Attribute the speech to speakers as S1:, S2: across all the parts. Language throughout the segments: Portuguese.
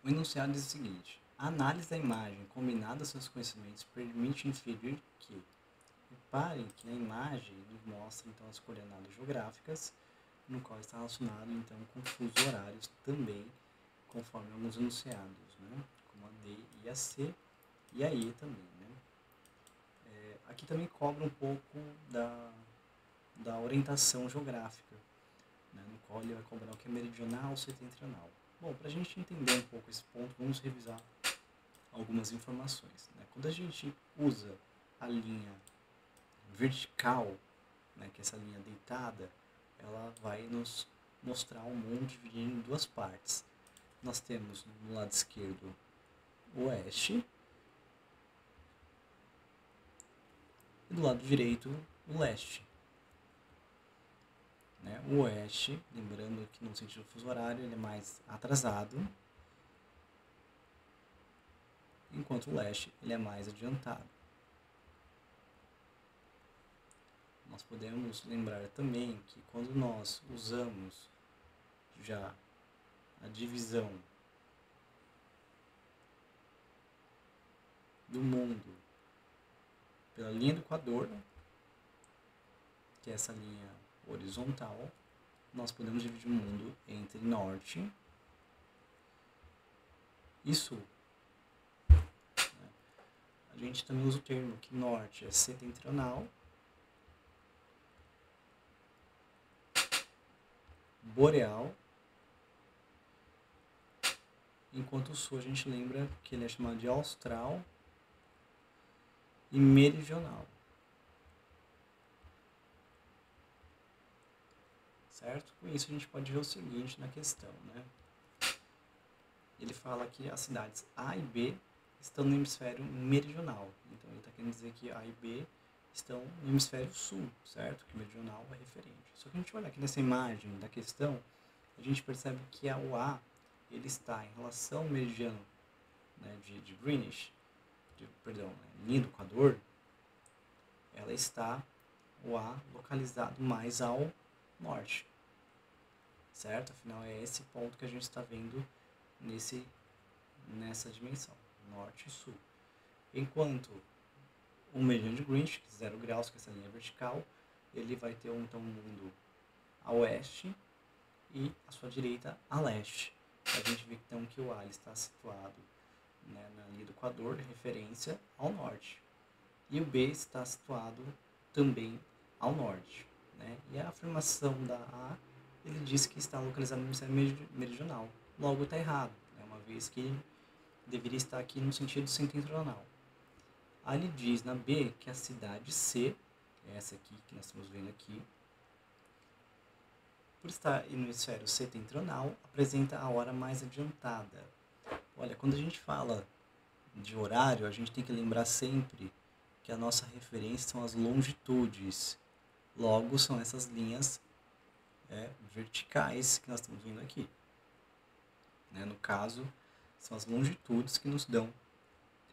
S1: O enunciado diz o seguinte: a análise da imagem combinada aos seus conhecimentos permite inferir que. Reparem que na imagem ele mostra então as coordenadas geográficas, no qual está relacionado então com fusos horários também, conforme alguns enunciados, né? Como a D e a C, e a E também, né? Aqui também cobra um pouco da orientação geográfica, né? No qual ele vai cobrar o que é meridional, setentrional. Bom, para a gente entender um pouco esse ponto, vamos revisar algumas informações, né? Quando a gente usa a linha vertical, né, que é essa linha deitada, ela vai nos mostrar um mundo dividido em duas partes. Nós temos no lado esquerdo o oeste e do lado direito o leste. Né? O oeste, lembrando que no sentido fuso horário ele é mais atrasado, enquanto o leste ele é mais adiantado. Nós podemos lembrar também que quando nós usamos já a divisão do mundo pela linha do Equador, que é essa linha horizontal, nós podemos dividir o mundo entre norte e sul. A gente também usa o termo que norte é setentrional, boreal, enquanto o sul a gente lembra que ele é chamado de austral e meridional. Certo? Com isso a gente pode ver o seguinte na questão, né? Ele fala que as cidades A e B estão no hemisfério meridional. Então ele está querendo dizer que A e B estão no hemisfério sul, certo? Que meridional é referente. Só que a gente olha aqui nessa imagem da questão, a gente percebe que o A ele está em relação ao meridiano, né, de Greenwich, linha do Equador, ela está, o A, localizado mais ao norte, certo? Afinal, é esse ponto que a gente está vendo nessa dimensão, norte e sul. Enquanto o meridiano de Greenwich, que é 0 graus, que é essa linha vertical, ele vai ter então um mundo a oeste e a sua direita a leste. A gente vê então que o A está situado, né, na linha do Equador, de referência ao norte. E o B está situado também ao norte. Né? E a afirmação da A, ele diz que está localizado no hemisfério meridional. Logo está errado, né? Uma vez que deveria estar aqui no sentido setentrional. Aí ele diz na B que a cidade C, essa aqui que nós estamos vendo aqui, por estar no hemisfério setentrional, apresenta a hora mais adiantada. Olha, quando a gente fala de horário, a gente tem que lembrar sempre que a nossa referência são as longitudes. Logo, são essas linhas verticais que nós estamos vendo aqui. Né? No caso, são as longitudes que nos dão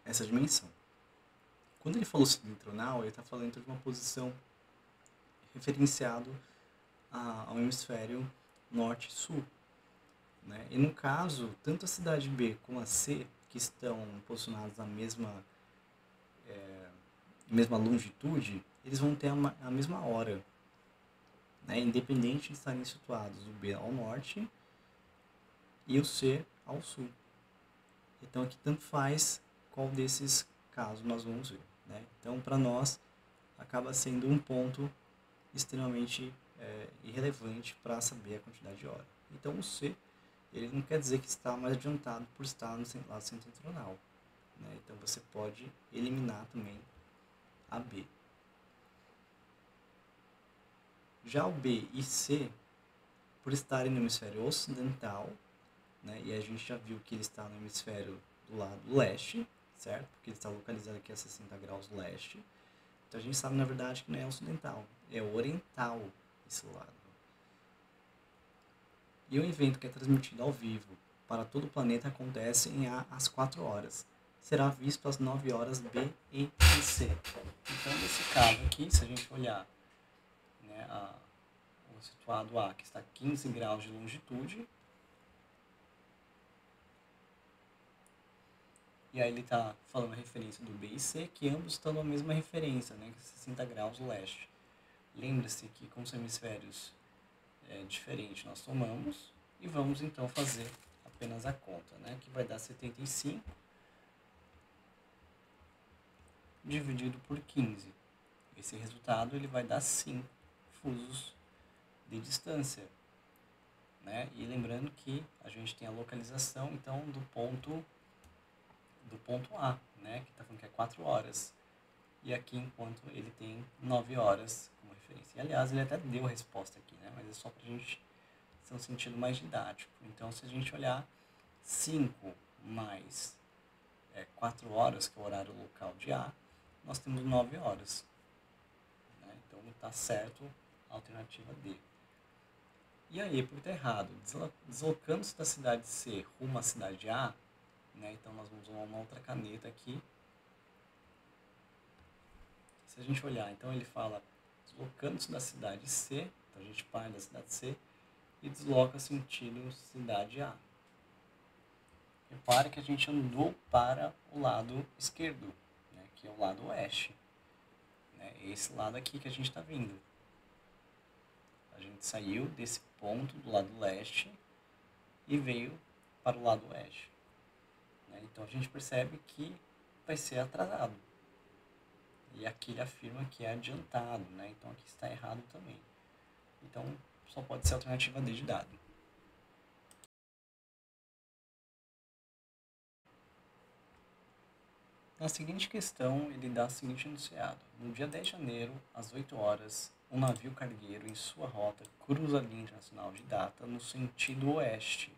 S1: essa dimensão. Quando ele falou setentrional, ele está falando de uma posição referenciado ao hemisfério norte e sul. Né? E no caso, tanto a cidade B como a C, que estão posicionados na mesma longitude, eles vão ter a mesma hora, né? Independente de estarem situados o B ao norte e o C ao sul. Então aqui tanto faz qual desses casos nós vamos ver. Né? Então para nós acaba sendo um ponto extremamente irrelevante para saber a quantidade de hora. Então o C, ele não quer dizer que está mais adiantado por estar no lado setentrional. Né? Então você pode eliminar também a B. Já o B e C, por estarem no hemisfério ocidental, né, e a gente já viu que ele está no hemisfério do lado leste, certo? Porque ele está localizado aqui a 60 graus leste. Então a gente sabe, na verdade, que não é ocidental, é oriental esse lado. E o evento que é transmitido ao vivo para todo o planeta acontece às 4 horas. Será visto às 9 horas B, E e C. Então, nesse caso aqui, se a gente olhar, né, o situado A, que está a 15 graus de longitude, E aí ele está falando a referência do B e C, que ambos estão na mesma referência, né, que é 60 graus leste. Lembre-se que com os hemisférios diferentes nós somamos e vamos então fazer apenas a conta, né, que vai dar 75 dividido por 15. Esse resultado ele vai dar 5 fusos de distância. Né? E lembrando que a gente tem a localização então do ponto A, né? Que está falando que é 4 horas. E aqui enquanto ele tem 9 horas como referência. E aliás, ele até deu a resposta aqui, né? Mas é só para a gente ter um sentido mais didático. Então, se a gente olhar 5 mais 4 horas, que é o horário local de A, nós temos 9 horas. Né? Então, está certo a alternativa D. E aí, por estar errado, deslocando-se da cidade C rumo à cidade A, né, então nós vamos usar uma outra caneta aqui. Se a gente olhar, então ele fala deslocando-se da cidade C, então a gente parte da cidade C e desloca sentido cidade A. Repare que a gente andou para o lado esquerdo, né, que é o lado oeste. Né, é esse lado aqui que a gente está vindo. A gente saiu desse ponto do lado leste e veio para o lado oeste. Né? Então a gente percebe que vai ser atrasado. E aqui ele afirma que é adiantado. Né? Então aqui está errado também. Então só pode ser a alternativa D de dado. Na seguinte questão, ele dá o seguinte enunciado. No dia 10 de janeiro, às 8 horas, um navio cargueiro em sua rota cruza a linha internacional de data no sentido oeste.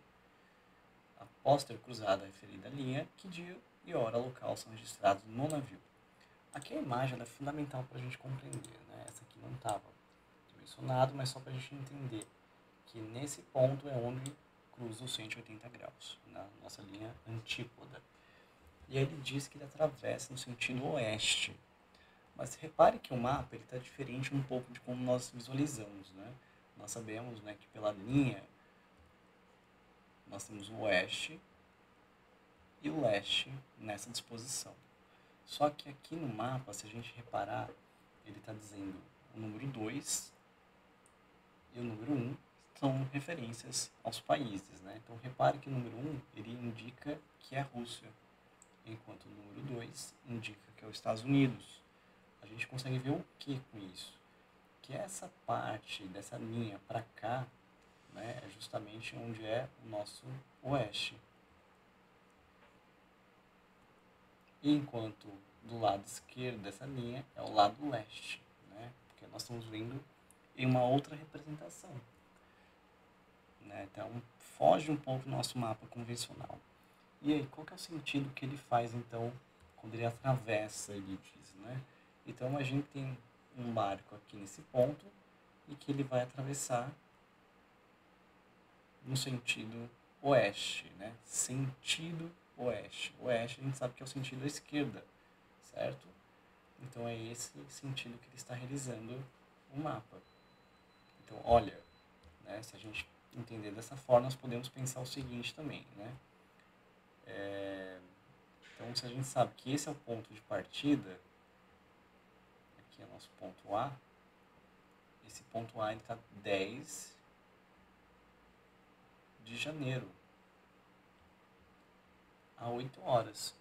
S1: Após ter cruzado a referida linha, que dia e hora local são registrados no navio. Aqui a imagem é fundamental para a gente compreender. Né? Essa aqui não estava mencionado, mas só para a gente entender que nesse ponto é onde cruza os 180 graus, na nossa linha antípoda. E aí ele diz que ele atravessa no sentido oeste. Mas repare que o mapa está diferente um pouco de como nós visualizamos. Né? Nós sabemos, né, que pela linha nós temos o oeste e o leste nessa disposição. Só que aqui no mapa, se a gente reparar, ele está dizendo o número 2 e o número 1 são referências aos países. Né? Então repare que o número 1 ele indica que é a Rússia, enquanto o número 2 indica que é os Estados Unidos. A gente consegue ver o que com isso? Que essa parte dessa linha para cá, né, é justamente onde é o nosso oeste. Enquanto do lado esquerdo dessa linha é o lado leste, né, porque nós estamos vendo em uma outra representação. Né, então foge um pouco do nosso mapa convencional. E aí, qual que é o sentido que ele faz, então, quando ele atravessa, ele diz, né? Então, a gente tem um barco aqui nesse ponto e que ele vai atravessar no sentido oeste, né? Sentido oeste. Oeste a gente sabe que é o sentido à esquerda, certo? Então, é esse sentido que ele está realizando o mapa. Então, olha, né? Se a gente entender dessa forma, nós podemos pensar o seguinte também, né? Então, se a gente sabe que esse é o ponto de partida, aqui é o nosso ponto A, esse ponto A está 10 de janeiro, a 8 horas.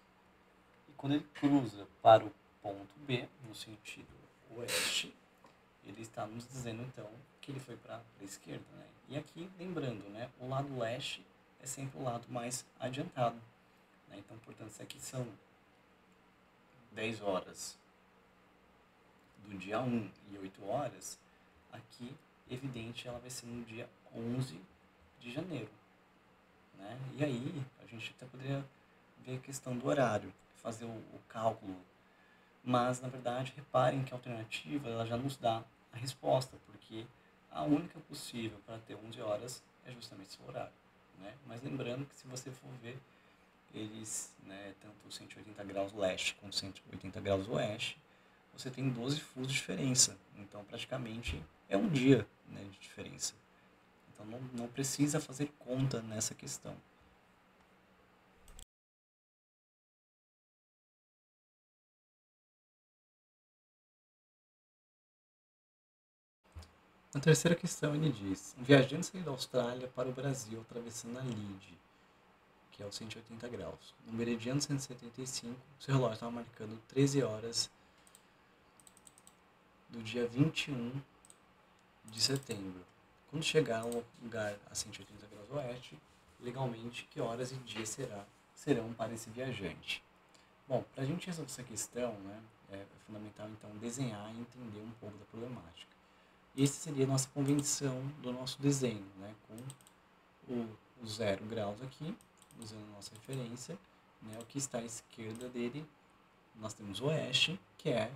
S1: E quando ele cruza para o ponto B, no sentido oeste, ele está nos dizendo, então, que ele foi para a esquerda. Né? E aqui, lembrando, né, o lado leste é sempre o lado mais adiantado. Né? Então, portanto, se aqui são 10 horas do dia 1 e 8 horas, aqui, evidente, ela vai ser no dia 11 de janeiro. Né? E aí, a gente até poderia ver a questão do horário, fazer o cálculo. Mas, na verdade, reparem que a alternativa ela já nos dá a resposta, porque a única possível para ter 11 horas é justamente esse horário. Né? Mas lembrando que se você for ver, eles, né, tanto 180 graus leste quanto 180 graus oeste, você tem 12 fusos de diferença. Então, praticamente, é um dia, né, de diferença. Então, não precisa fazer conta nessa questão. Na terceira questão ele diz: um viajante saiu da Austrália para o Brasil atravessando a Lide, que é os 180 graus. No meridiano 175, seu relógio estava marcando 13 horas do dia 21 de setembro. Quando chegar ao lugar a 180 graus oeste, legalmente, que horas e dias serão para esse viajante? Bom, para a gente resolver essa questão, né, é fundamental então desenhar e entender um pouco da problemática. Esse seria a nossa convenção do nosso desenho, né, com o 0 graus aqui, usando a nossa referência, né, o que está à esquerda dele, nós temos o oeste, que é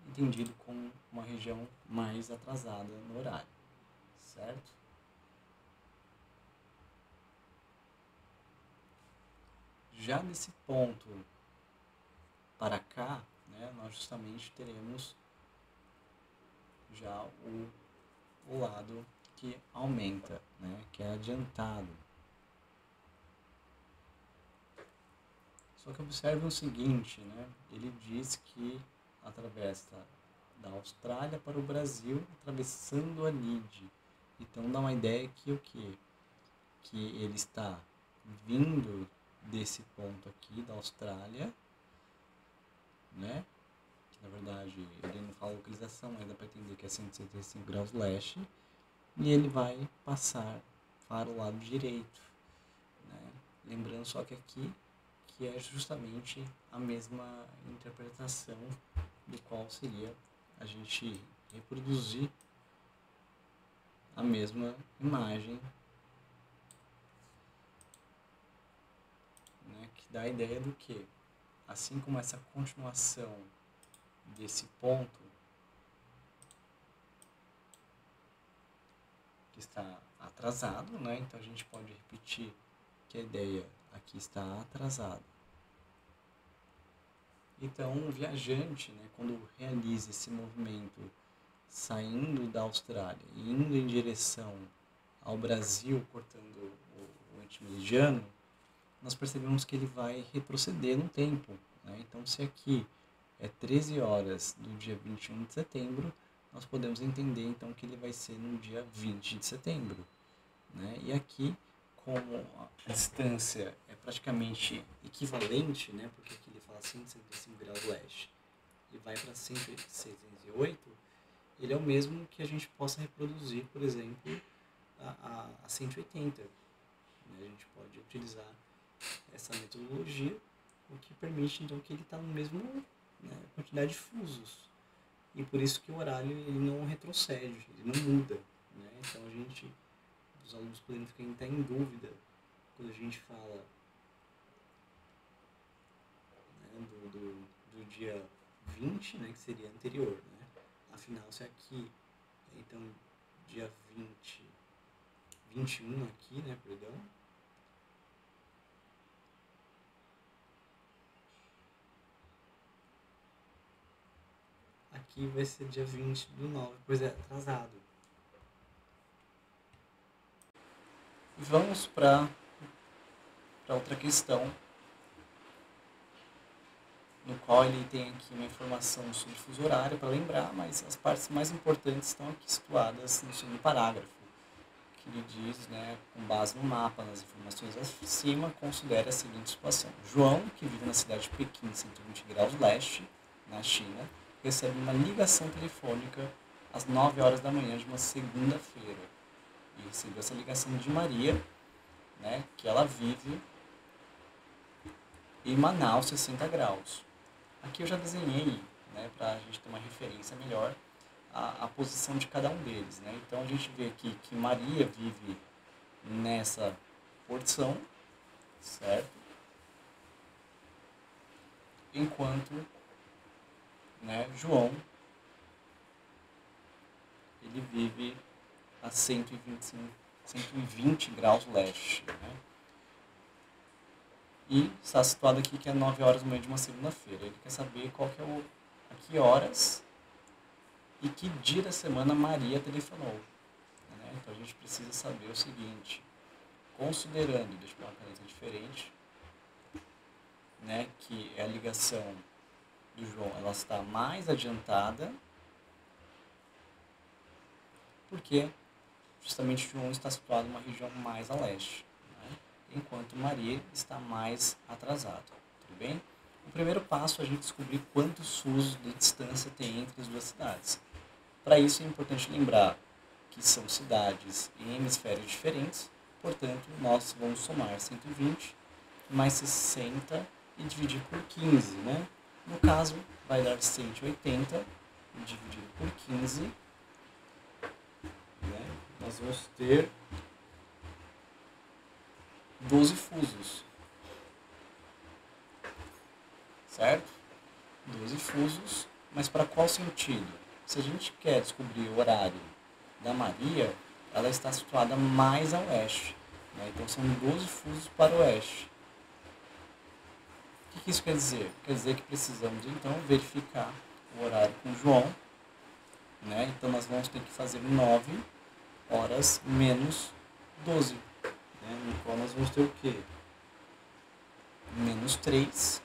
S1: entendido como uma região mais atrasada no horário, certo? Já nesse ponto para cá, né, nós justamente teremos já o lado que aumenta, né, que é adiantado. Só que observe o seguinte, né, ele diz que atravessa da Austrália para o Brasil, atravessando a Lide. Então dá uma ideia que o quê? Que ele está vindo desse ponto aqui da Austrália, né? Na verdade, ele não fala localização, mas dá para entender que é 175 graus leste, e ele vai passar para o lado direito, né? Lembrando só que aqui, que é justamente a mesma interpretação do qual seria a gente reproduzir a mesma imagem, né? Que dá a ideia do que, assim como essa continuação desse ponto que está atrasado, né? Então a gente pode repetir que a ideia aqui está atrasada. Então o viajante, né, quando realiza esse movimento saindo da Austrália e indo em direção ao Brasil, cortando o antimeridiano, nós percebemos que ele vai retroceder no tempo, né? Então se aqui é 13 horas do dia 21 de setembro, nós podemos entender então que ele vai ser no dia 20 de setembro, né? E aqui, como a distância é praticamente equivalente, né? Porque aqui ele fala 165 graus leste e vai para 608, ele é o mesmo que a gente possa reproduzir, por exemplo, a 180. Né? A gente pode utilizar essa metodologia, o que permite então que ele está no mesmo, né, quantidade de fusos. E por isso que o horário ele não retrocede, ele não muda. Né? Então a gente, os alunos podem ficar em dúvida quando a gente fala, né, do dia 20, né, que seria anterior. Né? Afinal, se aqui, então, dia 21 aqui, né, perdão, aqui vai ser dia 20 do 9, pois é, atrasado. Vamos para outra questão, no qual ele tem aqui uma informação sobre o fuso horário para lembrar, mas as partes mais importantes estão aqui situadas no segundo parágrafo, que ele diz, né, com base no mapa, nas informações acima, considera a seguinte situação. João, que vive na cidade de Pequim, 120 graus leste, na China, recebe uma ligação telefônica às 9 horas da manhã de uma segunda-feira. E recebeu essa ligação de Maria, né, que ela vive em Manaus, 60 graus. Aqui eu já desenhei, né, para a gente ter uma referência melhor, a posição de cada um deles. Né? Então a gente vê aqui que Maria vive nessa porção, certo? Enquanto, né, João ele vive a 120 graus leste. Né? E está situado aqui que é 9 horas da manhã de uma segunda-feira. Ele quer saber qual que é a que horas e que dia da semana Maria telefonou. Né? Então a gente precisa saber o seguinte, considerando, deixa eu pegar uma caneta diferente, né, que é a ligação do João, ela está mais adiantada, porque justamente João está situado em uma região mais a leste, né? Enquanto Maria está mais atrasado, tudo bem? O primeiro passo é a gente descobrir quantos fusos de distância tem entre as duas cidades. Para isso é importante lembrar que são cidades em hemisférios diferentes, portanto nós vamos somar 120 mais 60 e dividir por 15, né? No caso, vai dar 180 dividido por 15, né? Nós vamos ter 12 fusos, certo? 12 fusos, mas para qual sentido? Se a gente quer descobrir o horário da Maria, ela está situada mais a oeste, né? Então são 12 fusos para o oeste. O que isso quer dizer? Quer dizer que precisamos então verificar o horário com João, né? Então nós vamos ter que fazer 9 horas menos 12, né? No qual nós vamos ter o quê? Menos 3.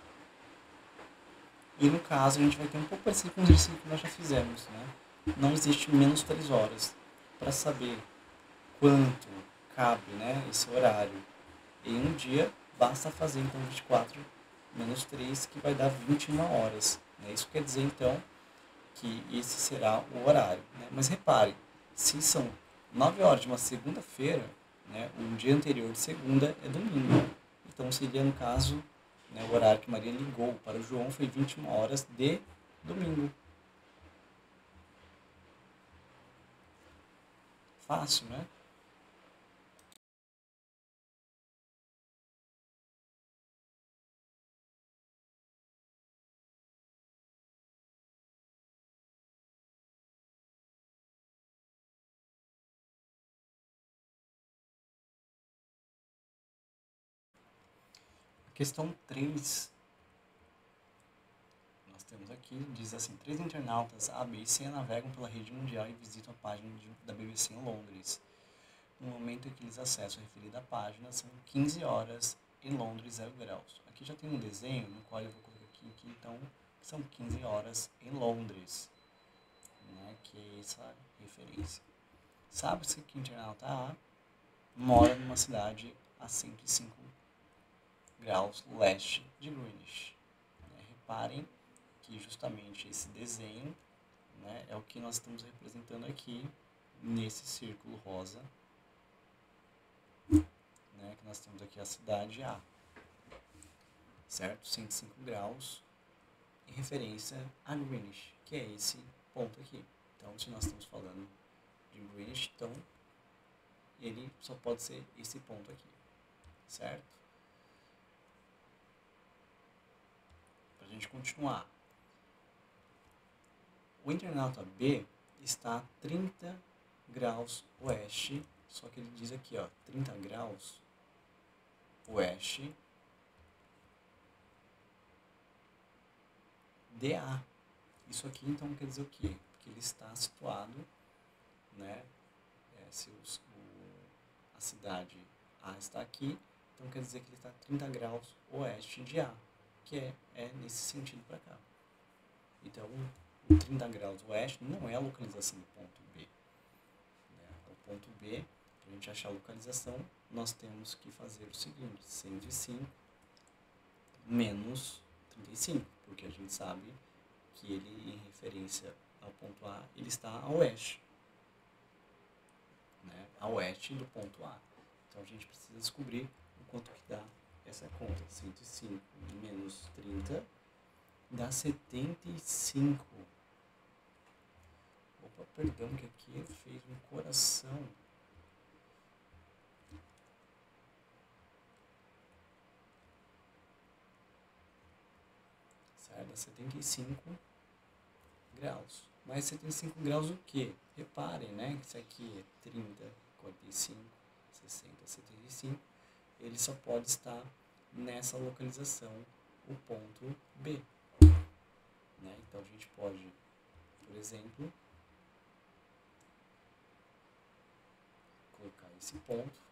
S1: E no caso a gente vai ter um pouco parecido com o exercício que nós já fizemos, né? Não existe menos 3 horas. Para saber quanto cabe, né, esse horário em um dia, basta fazer então 24 menos 3, que vai dar 21 horas. Né? Isso quer dizer então que esse será o horário. Né? Mas repare, se são 9 horas de uma segunda-feira, né, o dia anterior de segunda é domingo. Então seria, no caso, né, o horário que Maria ligou para o João foi 21 horas de domingo. Fácil, né? Questão 3, nós temos aqui, diz assim: 3 internautas A, B e C navegam pela rede mundial e visitam a página da BBC em Londres. No momento em que eles acessam a referida página, são 15 horas em Londres, 0 graus. Aqui já tem um desenho no qual eu vou colocar aqui, que então são 15 horas em Londres, né, que é essa referência. Sabe-se que o internauta A mora numa cidade a 105 graus leste de Greenwich. Reparem que justamente esse desenho, né, é o que nós estamos representando aqui nesse círculo rosa, né, que nós temos aqui a cidade A, certo? 105 graus em referência a Greenwich, que é esse ponto aqui. Então, se nós estamos falando de Greenwich, então ele só pode ser esse ponto aqui, certo? Para a gente continuar. O internauta B está a 30 graus oeste, só que ele diz aqui, ó, 30 graus oeste de A. Isso aqui então quer dizer o quê? Que ele está situado, né? Se a cidade A está aqui, então quer dizer que ele está a 30 graus oeste de A, que é nesse sentido para cá. Então, o 30 graus oeste não é a localização do ponto B. Né? O ponto B, para a gente achar a localização, nós temos que fazer o seguinte: 105 menos 35, porque a gente sabe que ele, em referência ao ponto A, ele está a oeste, né? A oeste do ponto A. Então a gente precisa descobrir o quanto que dá essa conta. 105 menos 30 dá 75. Opa, perdão, que aqui ele fez um coração. Certo? Dá 75 graus. Mas 75 graus o quê? Reparem, né? Que isso aqui é 30, 45, 60, 75. Ele só pode estar nessa localização, o ponto B. Né? Então a gente pode, por exemplo, colocar esse ponto.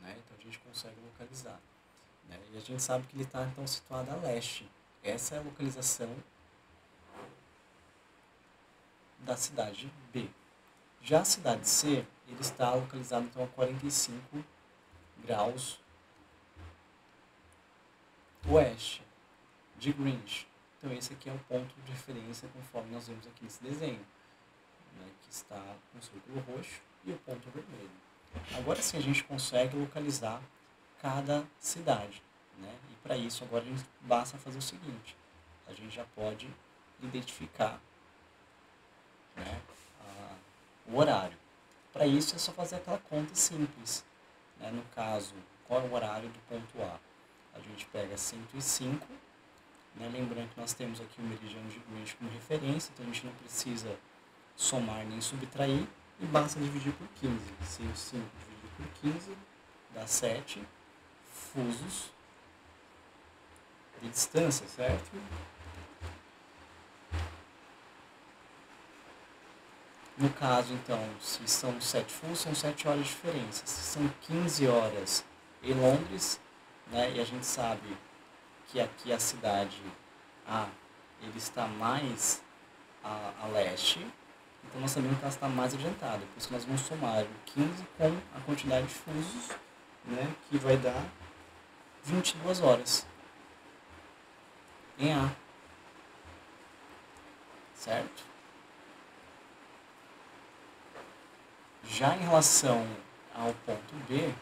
S1: Né? Então a gente consegue localizar. né? E a gente sabe que ele está então situado a leste. Essa é a localização da cidade B. Já a cidade C, ele está localizado então a 45 graus oeste de Greenwich. Então esse aqui é o ponto de referência conforme nós vemos aqui nesse desenho, né, que está com o círculo roxo e o ponto vermelho. Agora sim a gente consegue localizar cada cidade, né? E para isso agora a gente basta fazer o seguinte: a gente já pode identificar, né, o horário. Para isso é só fazer aquela conta simples, né? No caso, qual é o horário do ponto A? A gente pega 105, né? Lembrando que nós temos aqui o meridiano de Greenwich como referência, então a gente não precisa somar nem subtrair, e basta dividir por 15. 105 dividido por 15 dá 7 fusos de distância, certo? No caso, então, se são 7 fusos, são 7 horas de diferença. Se são 15 horas em Londres, né, e a gente sabe que aqui a cidade A ele está mais a leste, então nós sabemos que ela está mais adiantada. Por isso que nós vamos somar o 15 com a quantidade de fusos, né, que vai dar 22 horas em A. Certo? Já em relação ao ponto B,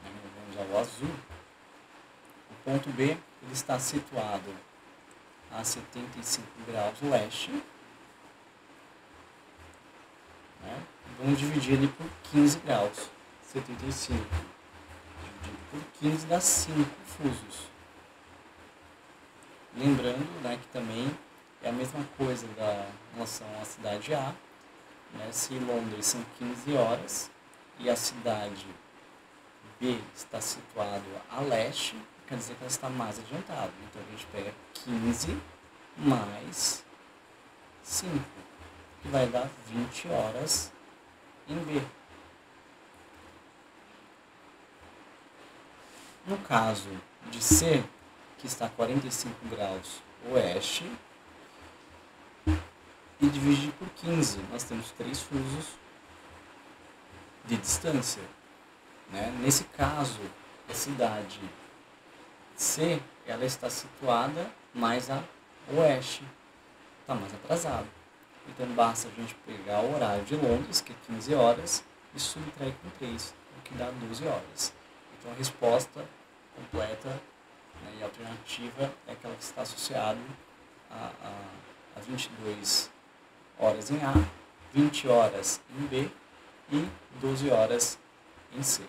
S1: vamos ao azul, o ponto B ele está situado a 75 graus leste, né? Vamos dividir ele por 15 graus. 75 dividido por 15 dá 5 fusos. Lembrando, né, que também é a mesma coisa em relação à cidade A, né? Se Londres são 15 horas e a cidade B está situada a leste, quer dizer que ela está mais adiantada. Então a gente pega 15 mais 5, que vai dar 20 horas em B. No caso de C, que está a 45 graus oeste, e dividir por 15, nós temos 3 fusos de distância, né? Nesse caso, a cidade C ela está situada mais a oeste, está mais atrasada. Então basta a gente pegar o horário de Londres, que é 15 horas, e subtrair com 3, o que dá 12 horas. Então a resposta completa, né, e alternativa é aquela que está associada a 22 horas em A, 20 horas em B e 12 horas em C.